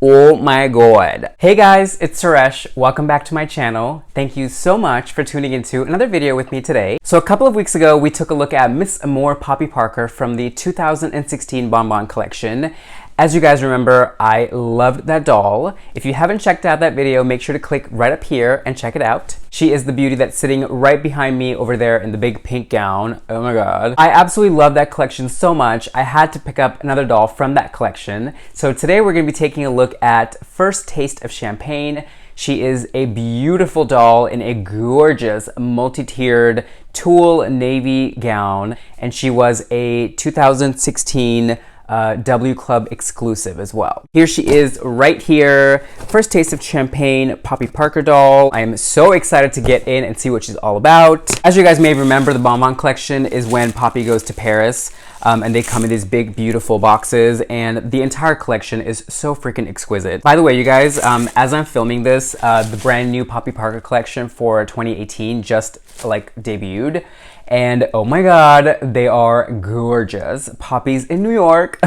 Oh my god. Hey guys, it's Suresh. Welcome back to my channel. Thank you so much for tuning into another video with me today. So a couple of weeks ago, we took a look at Miss Amour Poppy Parker from the 2016 Bonbon Collection. As you guys remember, I loved that doll. If you haven't checked out that video, make sure to click right up here and check it out. She is the beauty that's sitting right behind me over there in the big pink gown. Oh my god. I absolutely love that collection so much, I had to pick up another doll from that collection. So today we're going to be taking a look at First Taste of Champagne. She is a beautiful doll in a gorgeous multi-tiered tulle navy gown, and she was a 2016 W Club exclusive as well. Here she is right here. First Taste of Champagne Poppy Parker doll. I am so excited to get in and see what she's all about. As you guys may remember, the Bonbon Collection is when Poppy goes to Paris, and they come in these big, beautiful boxes, and the entire collection is so freaking exquisite. By the way, you guys, as I'm filming this, the brand new Poppy Parker collection for 2018 just like debuted. And oh my god, they are gorgeous. Poppies in New York.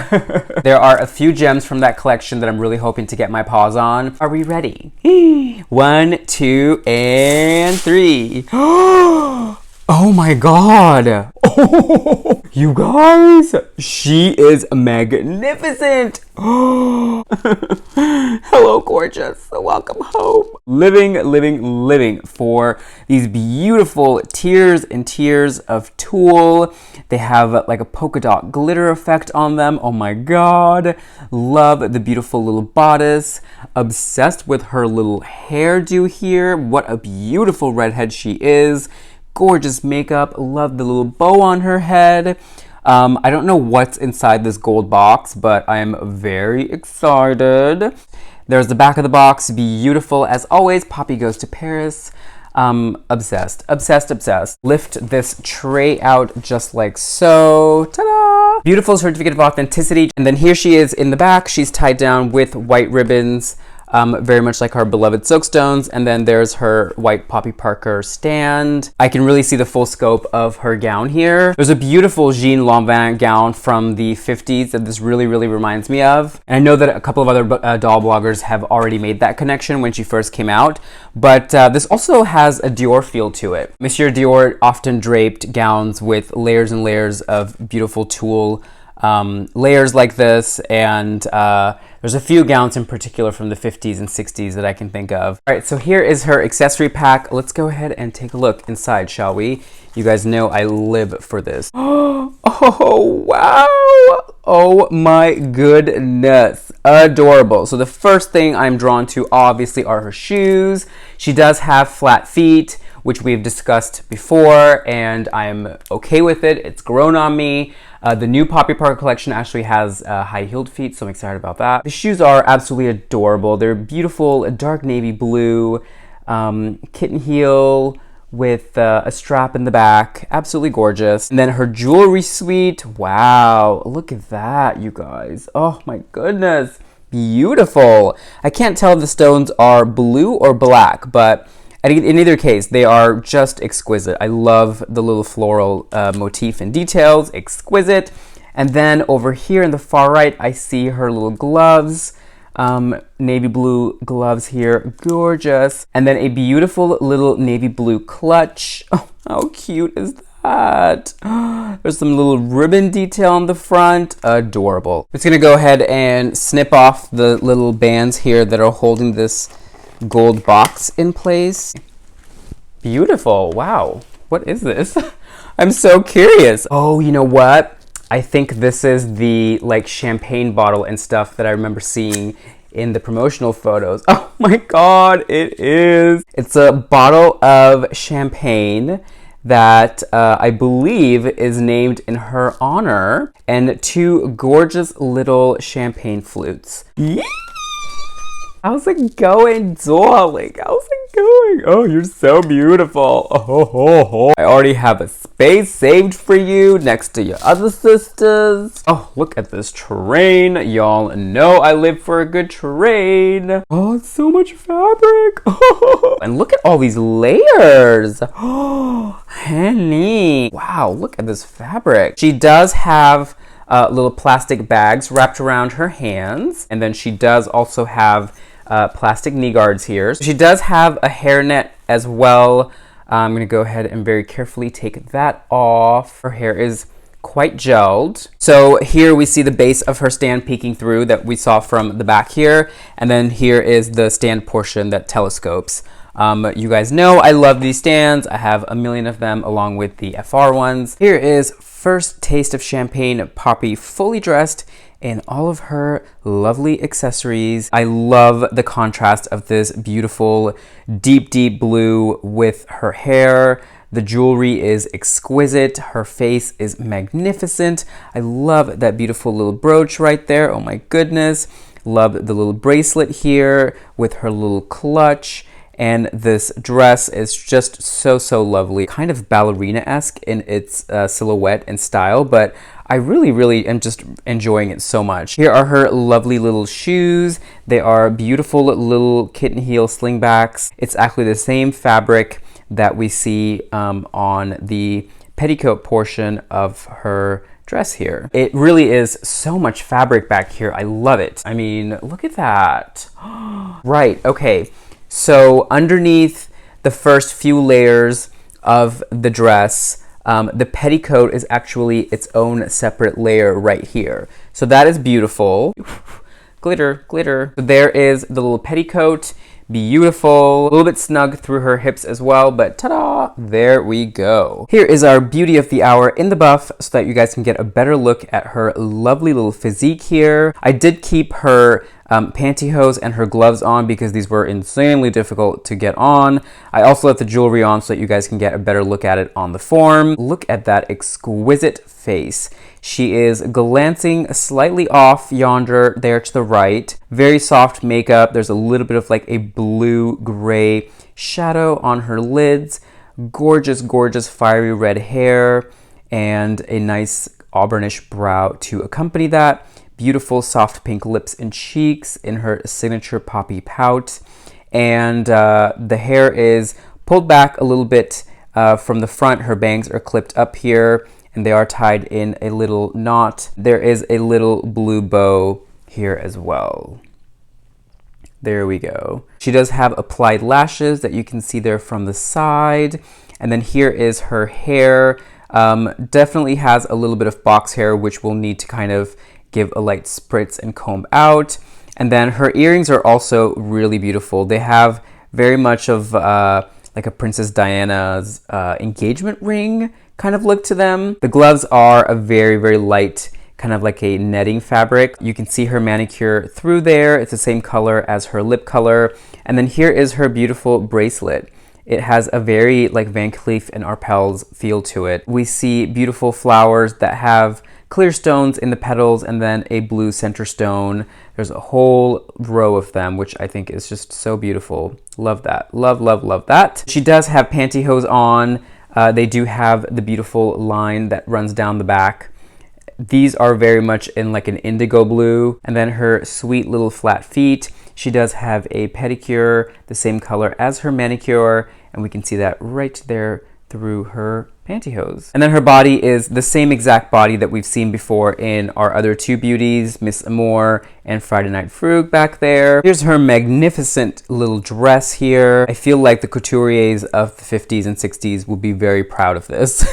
There are a few gems from that collection that I'm really hoping to get my paws on. Are we ready? 1, 2, and 3. Oh my god. Oh, you guys, she is magnificent. Hello, gorgeous. Welcome home. Living for these beautiful tiers and tiers of tulle. They have like a polka dot glitter effect on them. Oh my god. Love the beautiful little bodice. Obsessed with her little hairdo here. What a beautiful redhead she is. Gorgeous makeup. Love the little bow on her head. I don't know what's inside this gold box, but I am very excited. There's the back of the box. Beautiful as always. Poppy goes to Paris. Obsessed. Lift this tray out just like so. Ta-da! Beautiful certificate of authenticity. And then here she is in the back. She's tied down with white ribbons. Very much like our beloved soapstones. And then there's her white Poppy Parker stand. I can really see the full scope of her gown here. There's a beautiful Jean Lanvin gown from the 50s that this really reminds me of. And I know that a couple of other doll bloggers have already made that connection when she first came out. But this also has a Dior feel to it. Monsieur Dior often draped gowns with layers and layers of beautiful tulle layers like this, and there's a few gowns in particular from the 50s and 60s that I can think of. All right, so here is her accessory pack. Let's go ahead and take a look inside, shall we? You guys know I live for this. Oh, wow. Oh my goodness. Adorable. So the first thing I'm drawn to obviously are her shoes. She does have flat feet, which we've discussed before, and I'm okay with it. It's grown on me. The new Poppy Parker collection actually has high-heeled feet, so I'm excited about that. The shoes are absolutely adorable. They're beautiful, dark navy blue, kitten heel with a strap in the back. Absolutely gorgeous. And then her jewelry suite. Wow, look at that, you guys. Oh my goodness. Beautiful. I can't tell if the stones are blue or black, but in either case, they are just exquisite. I love the little floral motif and details. Exquisite. And then over here in the far right, I see her little gloves. Navy blue gloves here. Gorgeous. And then a beautiful little navy blue clutch. Oh, how cute is that? There's some little ribbon detail on the front. Adorable. I'm just going to go ahead and snip off the little bands here that are holding this gold box in place. Beautiful. Wow. What is this? I'm so curious. Oh, you know what? I think this is the like champagne bottle and stuff that I remember seeing in the promotional photos. Oh my god, it is. It's a bottle of champagne that I believe is named in her honor, and 2 gorgeous little champagne flutes. How's it going, darling? How's it going? Oh, you're so beautiful. Oh. I already have a space saved for you next to your other sisters. Oh, look at this train. Y'all know I live for a good train. Oh, it's so much fabric. Oh. And look at all these layers. Oh, honey. Wow, look at this fabric. She does have little plastic bags wrapped around her hands. And then she does also have plastic knee guards here. She does have a hairnet as well. I'm gonna go ahead and very carefully take that off. Her hair is quite gelled. So here we see the base of her stand peeking through that we saw from the back here. And then here is the stand portion that telescopes. You guys know I love these stands. I have a million of them along with the FR ones. Here is first taste of Champagne Poppy fully dressed in all of her lovely accessories. I love the contrast of this beautiful deep, deep blue with her hair. The jewelry is exquisite. Her face is magnificent. I love that beautiful little brooch right there. Oh my goodness. Love the little bracelet here with her little clutch. And this dress is just so, so lovely. Kind of ballerina-esque in its silhouette and style, but I really, really am just enjoying it so much. Here are her lovely little shoes. They are beautiful little kitten heel slingbacks. It's actually the same fabric that we see on the petticoat portion of her dress here. It really is so much fabric back here. I love it. I mean, look at that. Right, okay. So underneath the first few layers of the dress, the petticoat is actually its own separate layer right here. So that is beautiful. Glitter, glitter. So there is the little petticoat. Beautiful, a little bit snug through her hips as well, but ta-da, there we go. Here is our beauty of the hour in the buff so that you guys can get a better look at her lovely little physique here. I did keep her pantyhose and her gloves on because these were insanely difficult to get on. I also left the jewelry on so that you guys can get a better look at it on the form. Look at that exquisite face. She is glancing slightly off yonder there to the right. Very soft makeup. There's a little bit of like a blue-gray shadow on her lids. Gorgeous, gorgeous fiery red hair and a nice auburnish brow to accompany that. Beautiful soft pink lips and cheeks in her signature poppy pout. And the hair is pulled back a little bit from the front. Her bangs are clipped up here and they are tied in a little knot. There is a little blue bow here as well. There we go. She does have applied lashes that you can see there from the side. And then here is her hair. Definitely has a little bit of box hair, which we'll need to kind of give a light spritz and comb out. And then her earrings are also really beautiful. They have very much of like a Princess Diana's engagement ring kind of look to them. The gloves are a very, very light, kind of like a netting fabric. You can see her manicure through there. It's the same color as her lip color. And then here is her beautiful bracelet. It has a very like Van Cleef and Arpels feel to it. We see beautiful flowers that have clear stones in the petals and then a blue center stone. There's a whole row of them, which I think is just so beautiful. Love that. Love, love, love that. She does have pantyhose on. They do have the beautiful line that runs down the back. These are very much in like an indigo blue. And then her sweet little flat feet. She does have a pedicure, the same color as her manicure. And we can see that right there through her pantyhose. And then her body is the same exact body that we've seen before in our other two beauties, Miss Amour and Friday Night Frug back there. Here's her magnificent little dress here. I feel like the couturiers of the 50s and 60s will be very proud of this.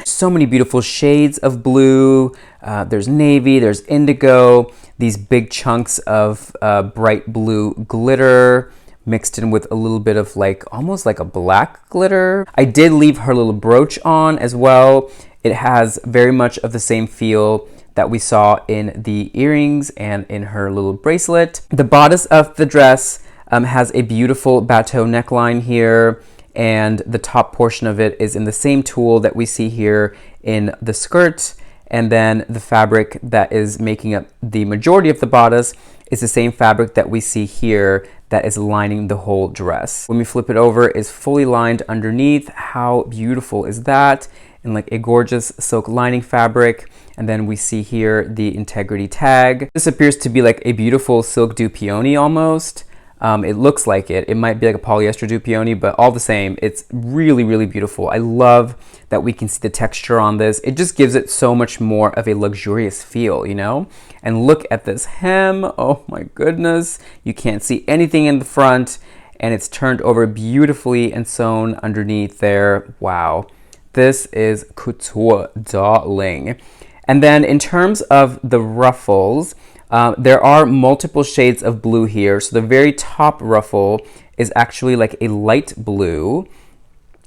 So many beautiful shades of blue. There's navy, there's indigo, these big chunks of bright blue glitter, mixed in with a little bit of like almost like a black glitter. I did leave her little brooch on as well. It has very much of the same feel that we saw in the earrings and in her little bracelet. The bodice of the dress has a beautiful BATEAU neckline here, and the top portion of it is in the same tulle that we see here in the skirt. And then the fabric that is making up the majority of the bodice is the same fabric that we see here that is lining the whole dress. When we flip it over, it's fully lined underneath. How beautiful is that? In like a gorgeous silk lining fabric. And then we see here the integrity tag. This appears to be like a beautiful silk Dupioni almost. It looks like it. It might be like a polyester Dupioni, but all the same, it's really, really beautiful. I love that we can see the texture on this. It just gives it so much more of a luxurious feel, you know? And look at this hem. Oh my goodness. You can't see anything in the front, and it's turned over beautifully and sewn underneath there. Wow. This is couture, darling. And then in terms of the ruffles, there are multiple shades of blue here. So the very top ruffle is actually like a light blue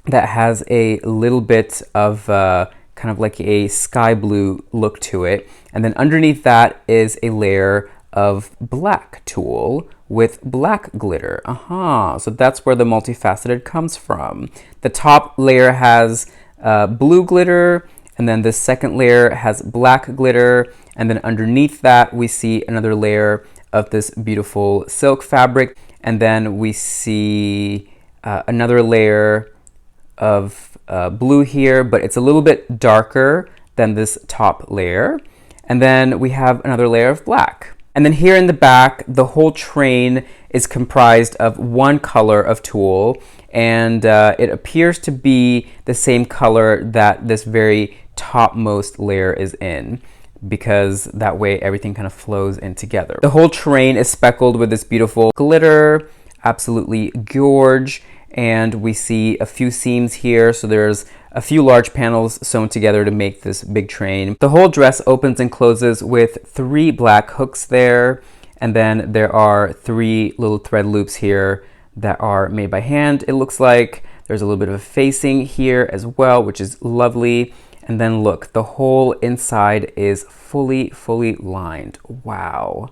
that has a little bit of kind of like a sky blue look to it. And then underneath that is a layer of black tulle with black glitter. So that's where the multifaceted comes from. The top layer has blue glitter, and then the second layer has black glitter, and then underneath that we see another layer of this beautiful silk fabric, and then we see another layer of blue here, but it's a little bit darker than this top layer, and then we have another layer of black. And then here in the back, the whole train is comprised of one color of tulle, and it appears to be the same color that this very topmost layer is in, because that way everything kind of flows in together. The whole train is speckled with this beautiful glitter, absolutely gorge, and we see a few seams here, so there's a few large panels sewn together to make this big train. The whole dress opens and closes with 3 black hooks there, and then there are 3 little thread loops here that are made by hand. It looks like there's a little bit of a facing here as well, which is lovely. And then look, the whole inside is fully lined. Wow.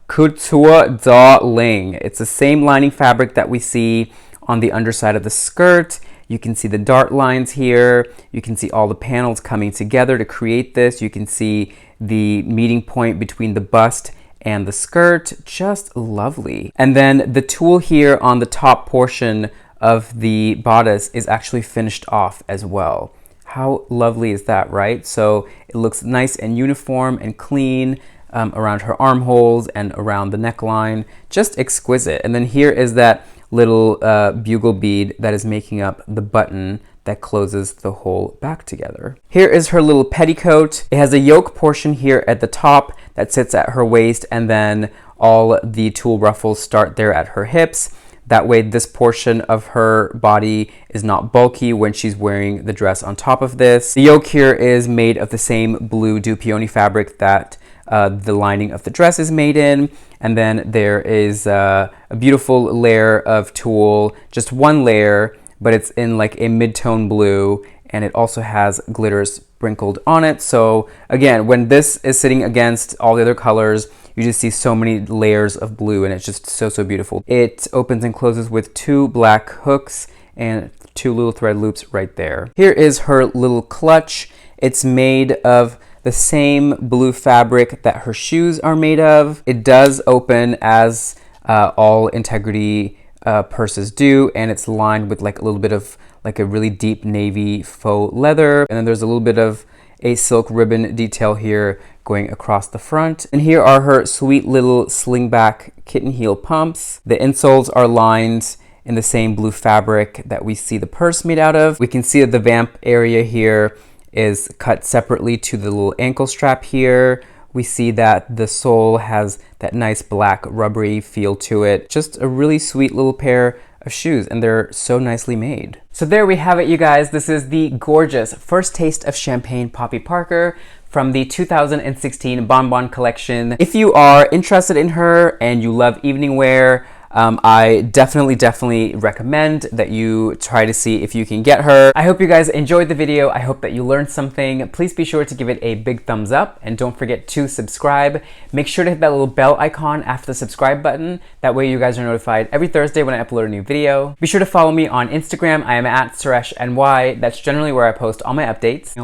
Couture, darling. It's the same lining fabric that we see on the underside of the skirt. You can see the dart lines here. You can see all the panels coming together to create this. You can see the meeting point between the bust and the skirt. Just lovely. And then the tulle here on the top portion of the bodice is actually finished off as well. How lovely is that, right? So it looks nice and uniform and clean around her armholes and around the neckline. Just exquisite. And then here is that little bugle bead that is making up the button that closes the whole back together. Here is her little petticoat. It has a yoke portion here at the top that sits at her waist, and then all the tulle ruffles start there at her hips. That way this portion of her body is not bulky when she's wearing the dress on top of this. The yoke here is made of the same blue Dupioni fabric that the lining of the dress is made in. And then there is a beautiful layer of tulle, just one layer, but it's in like a mid-tone blue, and it also has glitter sprinkled on it. So again, when this is sitting against all the other colors, you just see so many layers of blue, and it's just so beautiful. It opens and closes with 2 black hooks and 2 little thread loops right there. Here is her little clutch. It's made of the same blue fabric that her shoes are made of. It does open as all integrity purses do, and it's lined with like a little bit of like a really deep navy faux leather, and then there's a little bit of a silk ribbon detail here going across the front. And here are her sweet little slingback kitten heel pumps. The insoles are lined in the same blue fabric that we see the purse made out of. We can see that the vamp area here is cut separately to the little ankle strap here. We see that the sole has that nice black rubbery feel to it. Just a really sweet little pair of shoes, and they're so nicely made. So there we have it, you guys. This is the gorgeous First Taste of Champagne Poppy Parker from the 2016 Bonbon Collection. If you are interested in her and you love evening wear, I definitely recommend that you try to see if you can get her. I hope you guys enjoyed the video. I hope that you learned something. Please be sure to give it a big thumbs up, and don't forget to subscribe. Make sure to hit that little bell icon after the subscribe button. That way you guys are notified every Thursday when I upload a new video. Be sure to follow me on Instagram. I am at SureshNY. That's generally where I post all my updates.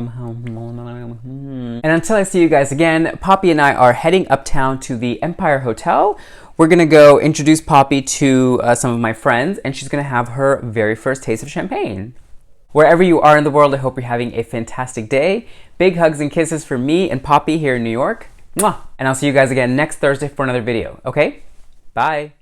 And until I see you guys again, Poppy and I are heading uptown to the Empire Hotel. We're gonna go introduce Poppy to some of my friends, and she's gonna have her very first taste of champagne. Wherever you are in the world, I hope you're having a fantastic day. Big hugs and kisses from me and Poppy here in New York. Mwah! And I'll see you guys again next Thursday for another video, okay? Bye.